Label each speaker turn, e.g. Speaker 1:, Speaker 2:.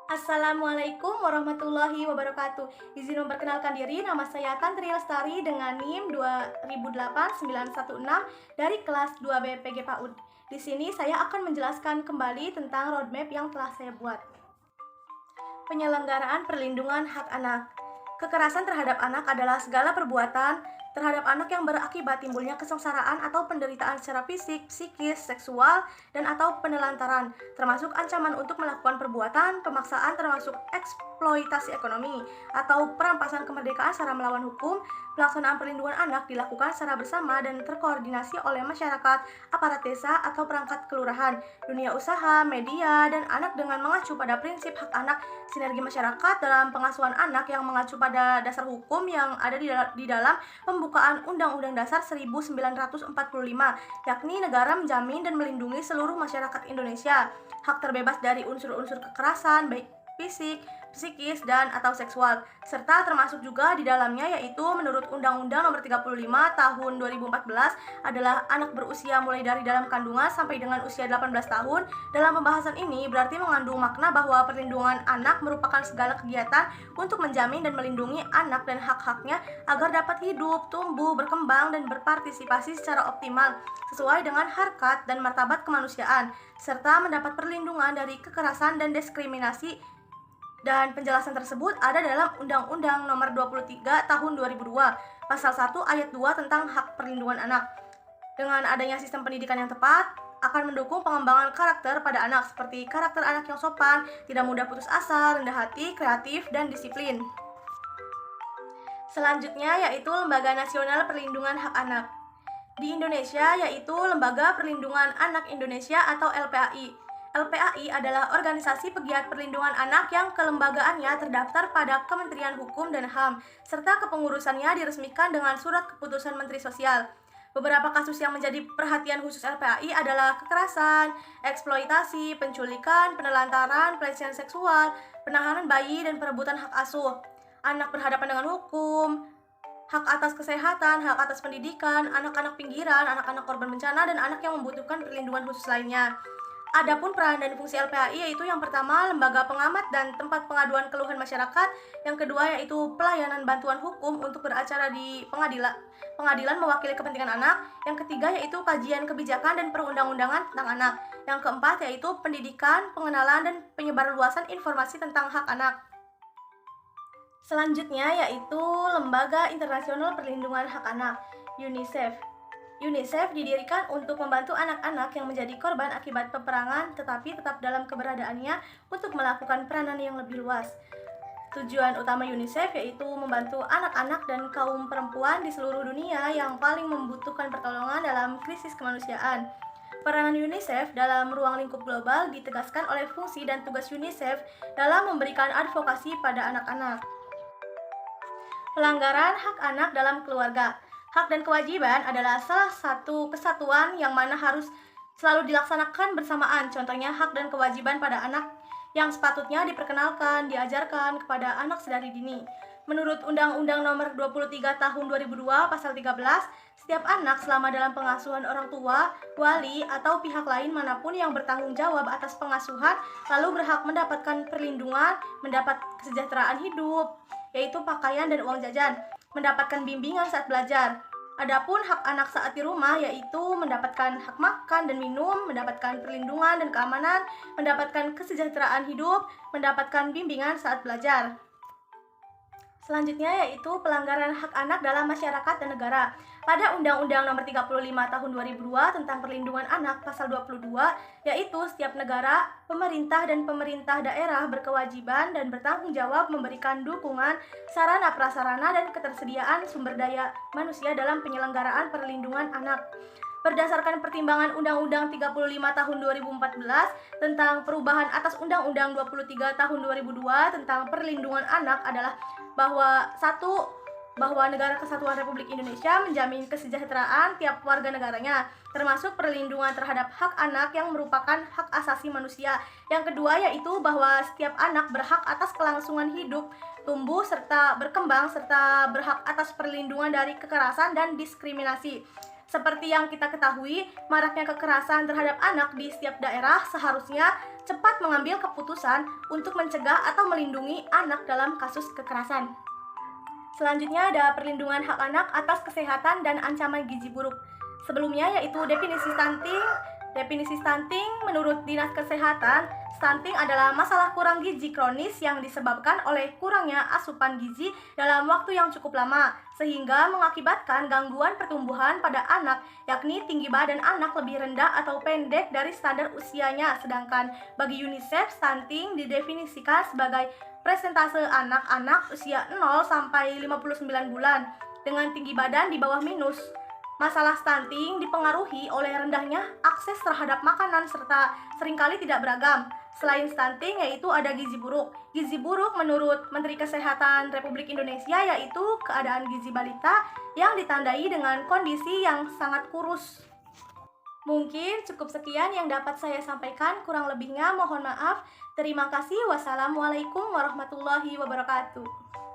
Speaker 1: Assalamualaikum warahmatullahi wabarakatuh. Izin memperkenalkan diri, nama saya Tantri Lestari dengan NIM 2008-916 dari kelas 2B PG PAUD. Di sini saya akan menjelaskan kembali tentang roadmap yang telah saya buat. Penyelenggaraan perlindungan hak anak. Kekerasan terhadap anak adalah segala perbuatan terhadap anak yang berakibat timbulnya kesengsaraan atau penderitaan secara fisik, psikis, seksual, dan atau penelantaran, termasuk ancaman untuk melakukan perbuatan, pemaksaan termasuk eksploitasi ekonomi, atau perampasan kemerdekaan secara melawan hukum. Pelaksanaan perlindungan anak dilakukan secara bersama dan terkoordinasi oleh masyarakat, aparat desa, atau perangkat kelurahan, dunia usaha, media, dan anak dengan mengacu pada prinsip hak anak, sinergi masyarakat dalam pengasuhan anak yang mengacu pada dasar hukum yang ada di dalam pembukaan Undang-Undang Dasar 1945, yakni negara menjamin dan melindungi seluruh masyarakat Indonesia hak terbebas dari unsur-unsur kekerasan baik fisik, psikis, dan atau seksual, serta termasuk juga di dalamnya yaitu menurut Undang-Undang Nomor 35 Tahun 2014 adalah anak berusia mulai dari dalam kandungan sampai dengan usia 18 tahun. Dalam pembahasan ini berarti mengandung makna bahwa perlindungan anak merupakan segala kegiatan untuk menjamin dan melindungi anak dan hak-haknya agar dapat hidup, tumbuh, berkembang, dan berpartisipasi secara optimal sesuai dengan harkat dan martabat kemanusiaan, serta mendapat perlindungan dari kekerasan dan diskriminasi. Dan penjelasan tersebut ada dalam Undang-Undang Nomor 23 Tahun 2002, Pasal 1 Ayat 2 tentang hak perlindungan anak. Dengan adanya sistem pendidikan yang tepat, akan mendukung pengembangan karakter pada anak, seperti karakter anak yang sopan, tidak mudah putus asa, rendah hati, kreatif, dan disiplin. Selanjutnya yaitu Lembaga Nasional Perlindungan Hak Anak. Di Indonesia yaitu Lembaga Perlindungan Anak Indonesia atau LPAI. LPAI adalah organisasi pegiat perlindungan anak yang kelembagaannya terdaftar pada Kementerian Hukum dan HAM, serta kepengurusannya diresmikan dengan surat keputusan Menteri Sosial. Beberapa kasus yang menjadi perhatian khusus LPAI adalah kekerasan, eksploitasi, penculikan, penelantaran, pelecehan seksual, penahanan bayi, dan perebutan hak asuh. Anak berhadapan dengan hukum, hak atas kesehatan, hak atas pendidikan, anak-anak pinggiran, anak-anak korban bencana, dan anak yang membutuhkan perlindungan khusus lainnya. Adapun peran dan fungsi LPAI yaitu yang pertama lembaga pengamat dan tempat pengaduan keluhan masyarakat, yang kedua yaitu pelayanan bantuan hukum untuk beracara di pengadilan mewakili kepentingan anak, yang ketiga yaitu kajian kebijakan dan perundang-undangan tentang anak, yang keempat yaitu pendidikan, pengenalan, dan penyebarluasan informasi tentang hak anak. Selanjutnya yaitu Lembaga Internasional Perlindungan Hak Anak, UNICEF. UNICEF didirikan untuk membantu anak-anak yang menjadi korban akibat peperangan tetapi tetap dalam keberadaannya untuk melakukan peranan yang lebih luas. Tujuan utama UNICEF yaitu membantu anak-anak dan kaum perempuan di seluruh dunia yang paling membutuhkan pertolongan dalam krisis kemanusiaan. Peranan UNICEF dalam ruang lingkup global ditegaskan oleh fungsi dan tugas UNICEF dalam memberikan advokasi pada anak-anak. Pelanggaran hak anak dalam keluarga. Hak dan kewajiban adalah salah satu kesatuan yang mana harus selalu dilaksanakan bersamaan. Contohnya hak dan kewajiban pada anak yang sepatutnya diperkenalkan, diajarkan kepada anak sedari dini. Menurut Undang-Undang Nomor 23 Tahun 2002 Pasal 13, setiap anak selama dalam pengasuhan orang tua, wali, atau pihak lain manapun yang bertanggung jawab atas pengasuhan lalu berhak mendapatkan perlindungan, mendapat kesejahteraan hidup, yaitu pakaian dan uang jajan, mendapatkan bimbingan saat belajar. Adapun hak anak saat di rumah yaitu mendapatkan hak makan dan minum, mendapatkan perlindungan dan keamanan, mendapatkan kesejahteraan hidup, mendapatkan bimbingan saat belajar. Selanjutnya yaitu pelanggaran hak anak dalam masyarakat dan negara. Pada Undang-Undang Nomor 35 Tahun 2002 tentang Perlindungan Anak Pasal 22, yaitu setiap negara, pemerintah dan pemerintah daerah berkewajiban dan bertanggung jawab memberikan dukungan, sarana prasarana dan ketersediaan sumber daya manusia dalam penyelenggaraan perlindungan anak. Berdasarkan pertimbangan Undang-Undang 35 Tahun 2014 tentang perubahan atas Undang-Undang 23 Tahun 2002 tentang perlindungan anak adalah bahwa Negara Kesatuan Republik Indonesia menjamin kesejahteraan tiap warga negaranya, termasuk perlindungan terhadap hak anak yang merupakan hak asasi manusia. Yang kedua yaitu bahwa setiap anak berhak atas kelangsungan hidup, tumbuh serta berkembang, serta berhak atas perlindungan dari kekerasan dan diskriminasi. Seperti yang kita ketahui, maraknya kekerasan terhadap anak di setiap daerah seharusnya cepat mengambil keputusan untuk mencegah atau melindungi anak dalam kasus kekerasan. Selanjutnya ada perlindungan hak anak atas kesehatan dan ancaman gizi buruk. Sebelumnya yaitu definisi stunting. Definisi stunting menurut Dinas Kesehatan, stunting adalah masalah kurang gizi kronis yang disebabkan oleh kurangnya asupan gizi dalam waktu yang cukup lama, sehingga mengakibatkan gangguan pertumbuhan pada anak, yakni tinggi badan anak lebih rendah atau pendek dari standar usianya. Sedangkan bagi UNICEF, stunting didefinisikan sebagai presentase anak-anak usia 0 sampai 59 bulan dengan tinggi badan di bawah minus. Masalah stunting dipengaruhi oleh rendahnya akses terhadap makanan serta seringkali tidak beragam. Selain stunting yaitu ada gizi buruk. Gizi buruk menurut Menteri Kesehatan Republik Indonesia yaitu keadaan gizi balita yang ditandai dengan kondisi yang sangat kurus. Mungkin cukup sekian yang dapat saya sampaikan, kurang lebihnya mohon maaf. Terima kasih. Wassalamualaikum warahmatullahi wabarakatuh.